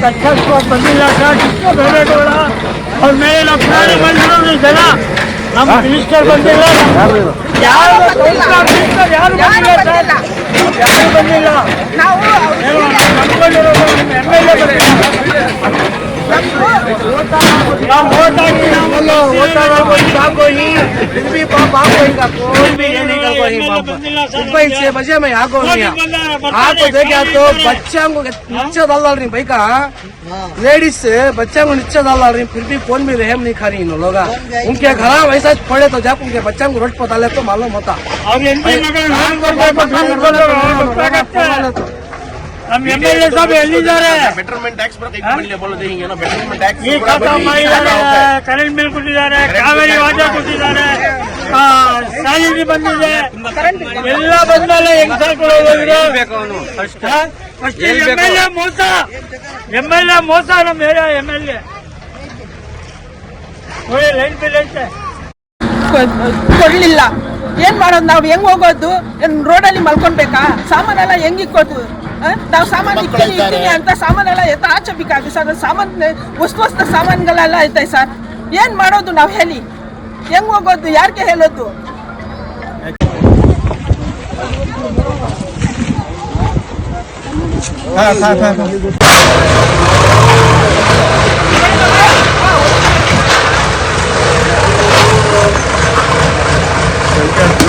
ತಕ್ಷಣ ಬಂದಿಲ್ಲ ಸರ್. ದೇವೇಗೌಡ ಅವ್ರ ಮೇಲೆ ನಾವು ಪ್ರಾಣಿ ಬಂದಿರೋದು ಜನ. ನಮ್ಮ ಮಿನಿಸ್ಟರ್ ಬಂದಿಲ್ಲ, ಯಾರು ಬಂದಿಲ್ಲ ಸರ್, ಯಾರು ಬಂದಿಲ್ಲ. ನಾವು ನಂಬ್ಕೊಂಡಿರೋದು MLA ಬಂದಿಲ್ಲ. वोट बजे में आगो देखे तो बच्चा को निश्चय डाल भाई का लेडीज बच्चा को निश्चय डाल फिर भी फोन भी रहम नहीं खा रही इन लोग। उनके घर वैसा पड़े तो जब उनके बच्चा को रोड पता ले तो मालूम होता। हम MLA साहब ಎಲ್ಲಿ ಇದ್ದಾರೆ? ಬೆಟರ್ಮೆಂಟ್ ಟ್ಯಾಕ್ಸ್ बोलते हैं ना, ಬೆಟರ್ಮೆಂಟ್ ಟ್ಯಾಕ್ಸ್ ಈ ಖಾತಾ ಮಾಡಿದ್ದಾರೆ, ಕರೆಂಟ್ ಬಿಲ್ ಕೊಟ್ಟಿದ್ದಾರೆ, ಕಾವೇರಿ ವಾಟರ್ ಕೊಟ್ಟಿದ್ದಾರೆ, ಸ್ಯಾಲರಿ ಬಂದಿದೆ, ಎಲ್ಲ ಬಂದಲ್ಲ. ಹೆಂಗ್ ಸರ್ಕೊಳ್ಳೋದು MLA ಮೋಸ, MLA ಮೋಸ. ನಮ್ಮ ಏರಿಯಾ MLA ನೋಡಿ ಲೈನ್ ಬಿಲ್ ಐತೆ ಕೊಡ್ಲಿಲ್ಲ. ಏನ್ ಮಾಡೋದು ನಾವು? ಹೆಂಗ್ ಹೋಗೋದು? ರೋಡಲ್ಲಿ ಮಲ್ಕೊಳ್ಬೇಕಾ? ಸಾಮಾನೆಲ್ಲ ಹೆಂಗ್ ಇಕ್ಕೋದು? ನಾವು ಸಾಮಾನು ಇಕ್ತೀನಿ ಅಂತ ಸಾಮಾನೆಲ್ಲ ಎತ್ತ ಆಚೆ ಬೇಕಾಗಿ ಸರ್. ಸಾಮಾನು ವಸ್ತು ಸಾಮಾನುಗಳೆಲ್ಲ ಐತೆ ಸರ್. ಏನ್ ಮಾಡೋದು ನಾವು? ಹೇಳಿ, ಹೆಂಗ್ ಹೋಗೋದು? ಯಾರಿಗೆ ಹೇಳೋದು? हाँ